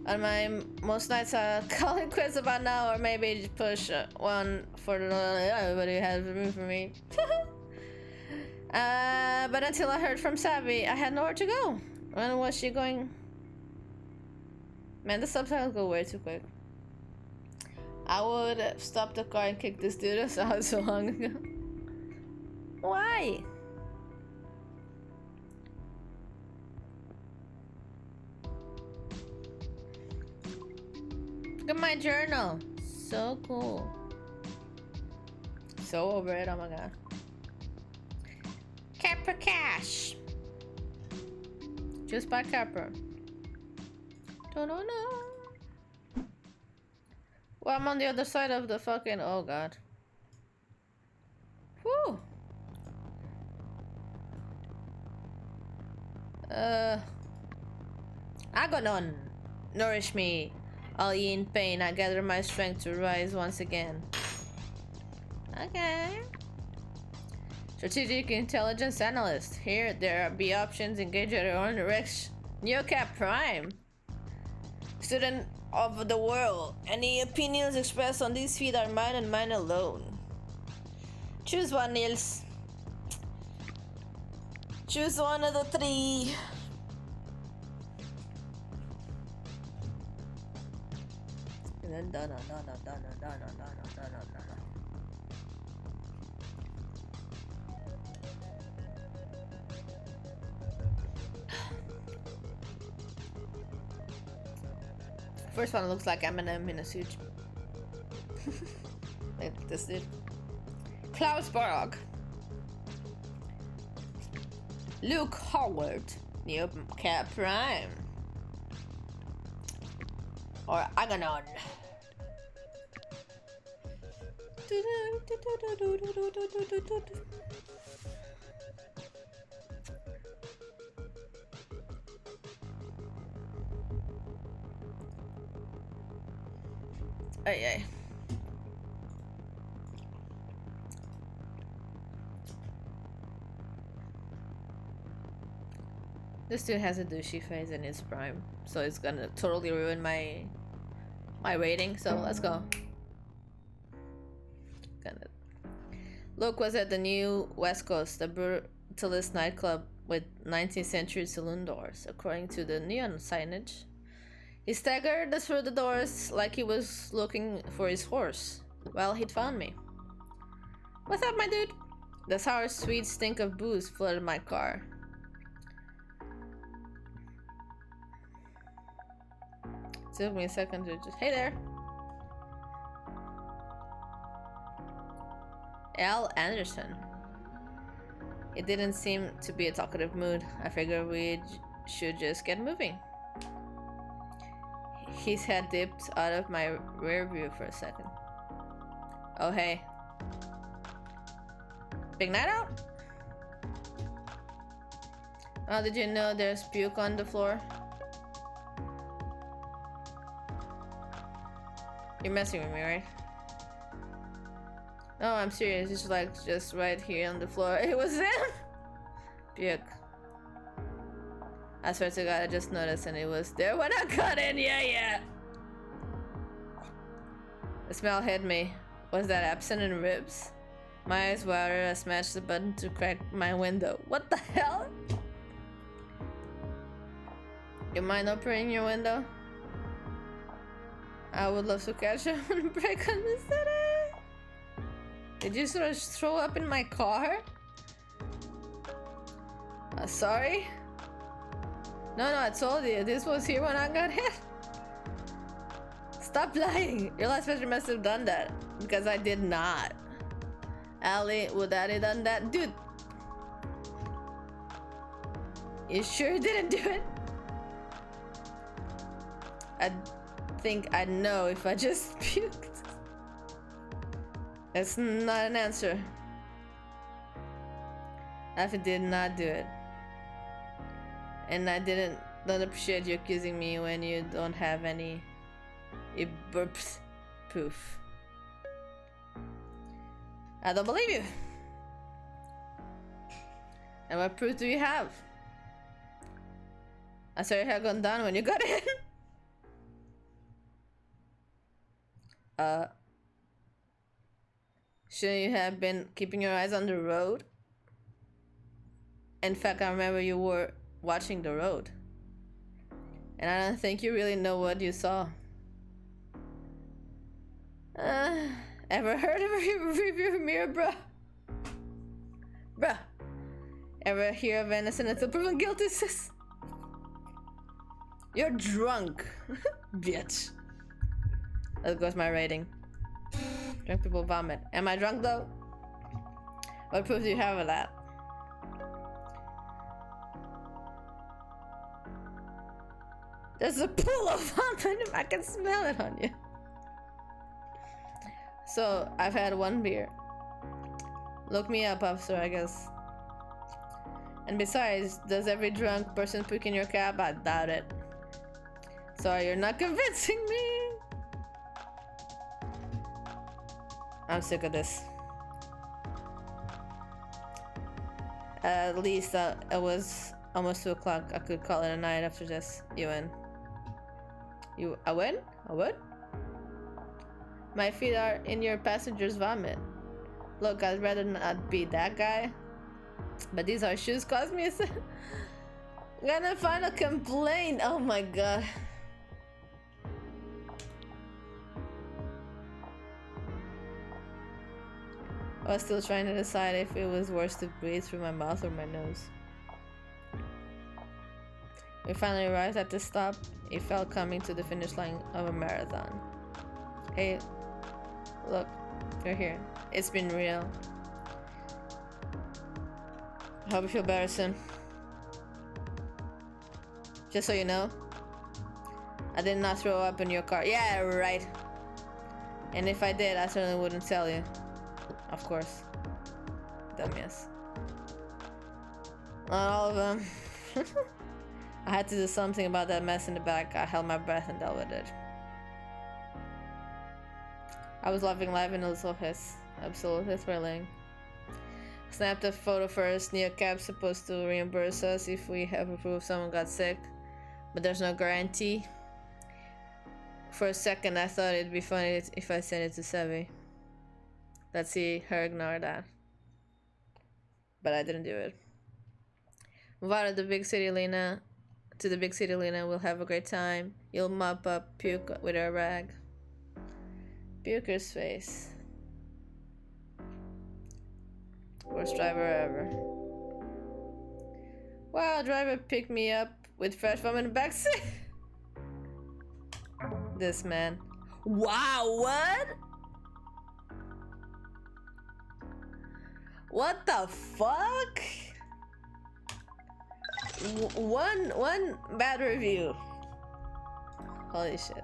On my most nights, I'll call it quits about now, or maybe just push one for the everybody has room for me. But until I heard from Savvy, I had nowhere to go. When was she going? Man, the subtitles go way too quick. I would stop the car and kick this dude I saw so long ago. Why? Look at my journal. So cool. So over it, oh my god. Capra cash. Just buy Capra. Don't know. Well, I'm on the other side of the fucking. Oh god. Whew. Agonon, nourish me. All ye in pain, I gather my strength to rise once again. Okay. Strategic Intelligence Analyst. Here, there are B options. Engage at your own risk. Neocap Prime. Student of the world. Any opinions expressed on this feed are mine and mine alone. Choose one, Niels. Choose one of the three. And then done. First one looks like Eminem in a suit. Like this dude. Klausborg. Luke Howard. Neocap Prime. Or Aganon. Oh yeah. This dude has a douchey face in his prime, so it's gonna totally ruin my rating. So let's go. Luke was at the new West Coast, the brutalist nightclub with 19th century saloon doors, according to the neon signage. He staggered through the doors like he was looking for his horse. Well, he'd found me. What's up, my dude? The sour, sweet stink of booze flooded my car. It took me a second to just... Hey there! Al Anderson. It didn't seem to be a talkative mood. I figured we should just get moving. His head dipped out of my rear view for a second. Oh hey. Big night out? Oh, did you know there's puke on the floor? You're messing with me, right? No, I'm serious. It's like just right here on the floor. It was him! Puke. I swear to God, I just noticed and it was there when I got in. Yeah. The smell hit me. Was that absent in ribs? My eyes watered. I smashed the button to crack my window. What the hell? You mind opening your window? I would love to catch you on a break on the city. Did you sort of throw up in my car? Sorry? No, I told you. This was here when I got hit. Stop lying. Your last picture must have done that. Because I did not. Ali, would that have done that? Dude. You sure didn't do it? I think I'd know if I just puked. That's not an answer. I did not do it. And I don't appreciate you accusing me when you don't have any. You burped. Poof. I don't believe you. And what proof do you have? I saw your hair gone down when you got in. Shouldn't you have been keeping your eyes on the road? In fact, I remember you were watching the road. And I don't think you really know what you saw. Ever heard of a rearview mirror, bruh? Bruh. Ever hear of innocent until proven guilty, sis? You're drunk. Bitch. That goes my rating. Drunk people vomit. Am I drunk though? What proof do you have of that? There's a pool of vomit. I can smell it on you. So, I've had one beer. Look me up, officer, I guess. And besides, does every drunk person puke in your cab? I doubt it. Sorry, you're not convincing me. I'm sick of this. At least it was almost 2 o'clock. I could call it a night after this. You win. I win? I would? My feet are in your passenger's vomit. Look, I'd rather not be that guy. But these are shoes cost me I'm gonna find a complaint. Oh my god. I was still trying to decide if it was worse to breathe through my mouth or my nose. We finally arrived at the stop. It felt coming to the finish line of a marathon. Hey, look, you're here. It's been real. I hope you feel better soon. Just so you know, I did not throw up in your car. Yeah, right. And if I did, I certainly wouldn't tell you. Of course. Dumbass. Not all of them. I had to do something about that mess in the back. I held my breath and dealt with it. I was loving life in Los Ojos. Absolutely thrilling. Snapped a photo first. Nia Cab's supposed to reimburse us if we have a proof someone got sick, but there's no guarantee. For a second, I thought it'd be funny if I sent it to Sevi. Let's see her ignore that. But I didn't do it. Move out of the big city, Lina. To the big city, Lina. We'll have a great time. You'll mop up puke with a rag. Puker's face. Worst driver ever. Wow, driver picked me up with fresh foam in the backseat. This man. Wow, what? What the fuck? One bad review. Holy shit.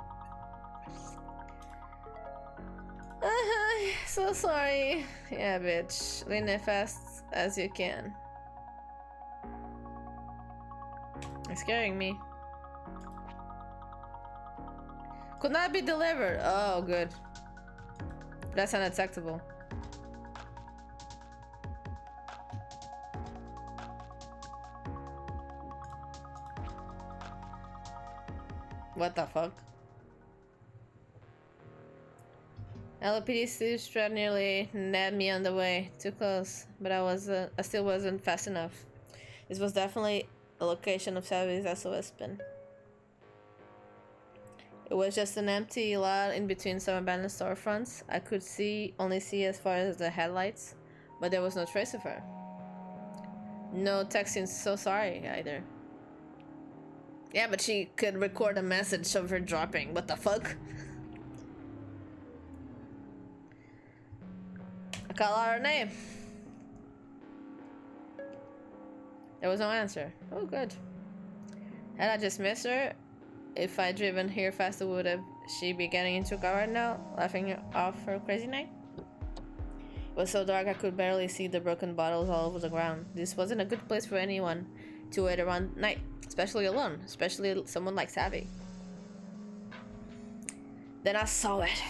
So sorry. Yeah, bitch. Lean as fast as you can. It's scaring me. Could not be delivered. Oh, good. That's unacceptable. What the fuck? LAPD strap nearly nabbed me on the way. Too close, but I still wasn't fast enough. This was definitely a location of Savi's SOS pin. It was just an empty lot in between some abandoned storefronts. I could only see as far as the headlights, but there was no trace of her. No texting so sorry either. Yeah, but she could record a message of her dropping. What the fuck? I called out her name. There was no answer. Oh, good. Had I just missed her? If I'd driven here faster, would have she be getting into a car right now, laughing off her crazy night? It was so dark I could barely see the broken bottles all over the ground. This wasn't a good place for anyone to wait around night, especially alone, especially someone like Savi. Then I saw it.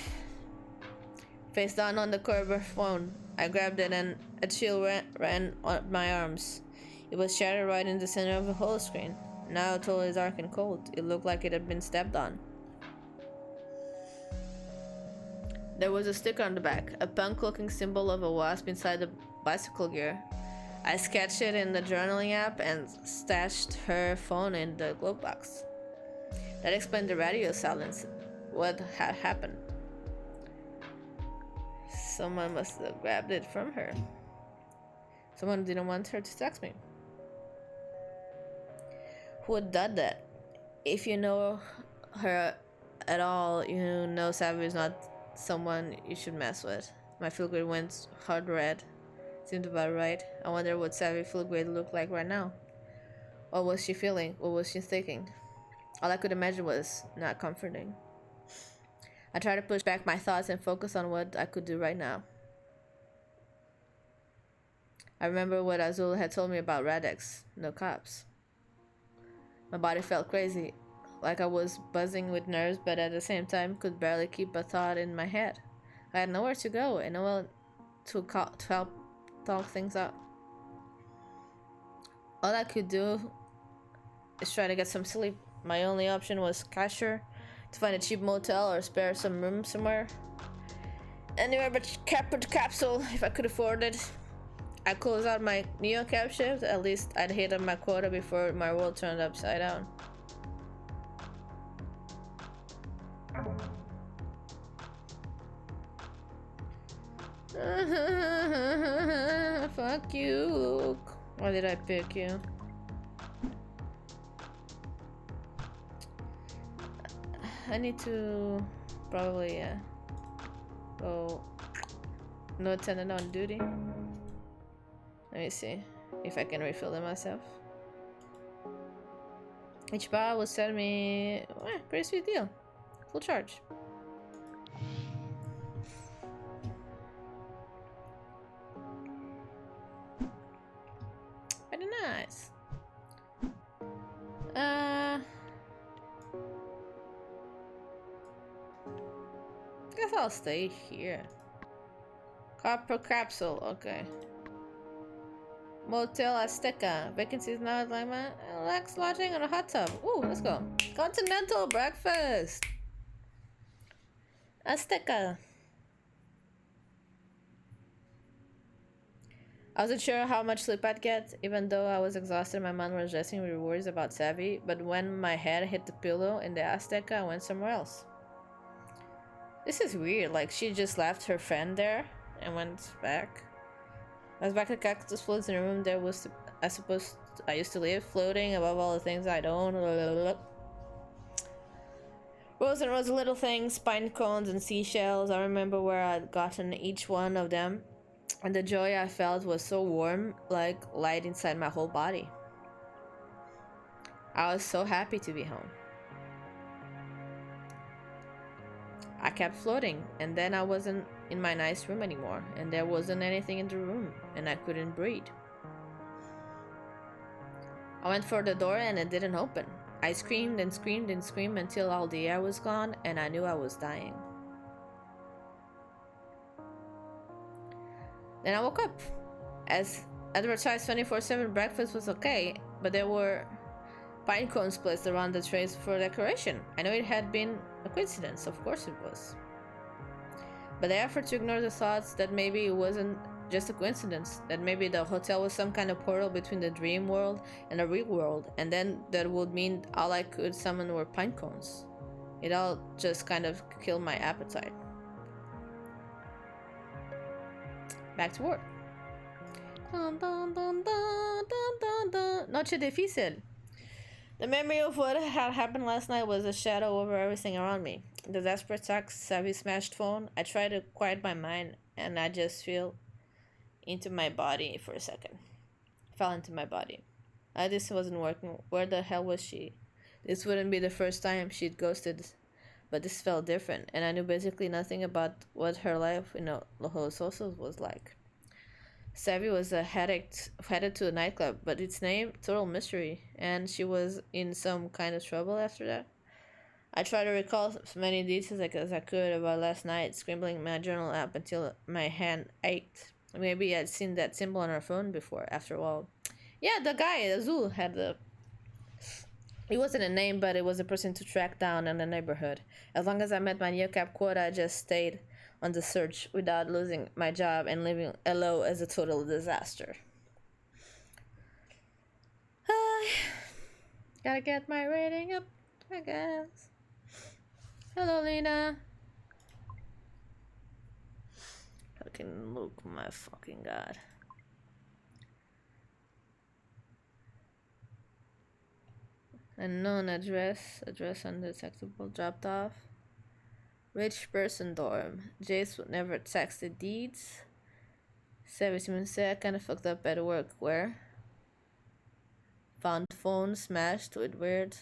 Face down on the curb of her phone. I grabbed it and a chill ran up my arms. It was shattered right in the center of the whole screen. Now totally dark and cold. It looked like it had been stepped on. There was a sticker on the back, a punk-looking symbol of a wasp inside the bicycle gear. I sketched it in the journaling app and stashed her phone in the glove box. That explained the radio silence. What had happened? Someone must have grabbed it from her. Someone didn't want her to text me. Who had done that? If you know her at all, you know Savvy is not someone you should mess with. My feel grade went hard red. Seemed about right. I wonder what Savvy feel grade looked like right now. What was she feeling? What was she thinking? All I could imagine was not comforting. I tried to push back my thoughts and focus on what I could do right now. I remember what Azul had told me about Radex. No cops. My body felt crazy, like I was buzzing with nerves, but at the same time could barely keep a thought in my head. I had nowhere to go and no one to help talk things out. All I could do is try to get some sleep. My only option was cashier to find a cheap motel or spare some room somewhere. Anywhere but capsule if I could afford it. I closed out my neo cap shift. At least I'd hit on my quota before my world turned upside down. Fuck you, Luke. Why did I pick you? I need to probably go no attendant on duty. Let me see if I can refill them myself. Each bar will send me pretty sweet deal. Full charge. Very nice. Guess I'll stay here. Copper capsule, okay. Motel Azteca. Vacancies now at Lima. Relax lodging on a hot tub. Ooh, let's go. Continental breakfast. Azteca. I wasn't sure how much sleep I'd get, even though I was exhausted. My mind was resting with worries about Savvy, but when my head hit the pillow in the Azteca, I went somewhere else. This is weird, like she just left her friend there and went back. I was back at Cactus Floats in a room there was, I used to live, floating above all the things I don't. Rows and rows of little things, pine cones and seashells. I remember where I'd gotten each one of them, and the joy I felt was so warm, like light inside my whole body. I was so happy to be home. I kept floating, and then I wasn't in my nice room anymore, and there wasn't anything in the room, and I couldn't breathe. I went for the door and it didn't open. I screamed and screamed and screamed until all the air was gone, and I knew I was dying. Then I woke up. As advertised, 24/7 breakfast was okay, but there were pine cones placed around the trays for decoration. I know it had been a coincidence, of course it was. But the effort to ignore the thoughts that maybe it wasn't just a coincidence, that maybe the hotel was some kind of portal between the dream world and the real world, and then that would mean all I could summon were pine cones. It all just kind of killed my appetite. Back to work. Dun, dun, dun, dun, dun, dun, dun. Noche difícil. The memory of what had happened last night was a shadow over everything around me. The desperate text, Savvy smashed phone. I tried to quiet my mind, and I just fell into my body for a second. Fell into my body. This wasn't working. Where the hell was she? This wouldn't be the first time she'd ghosted, but this felt different, and I knew basically nothing about what her life in Los Ojos was like. Savvy was headed to a nightclub, but its name, total mystery, and she was in some kind of trouble after that. I tried to recall as many details as I could about last night, scribbling my journal app until my hand ached. Maybe I'd seen that symbol on her phone before, after all. Yeah, the guy, Azul, had the... It wasn't a name, but it was a person to track down in the neighborhood. As long as I met my NeoCap quota, I just stayed on the search without losing my job and living LO as a total disaster. Gotta get my rating up, I guess. Hello, Lina. Fucking look, my fucking god. Unknown address undetectable, dropped off. Rich person dorm. Jace would never text the deeds. Savage say I kinda fucked up at work. Where? Found phone smashed with weird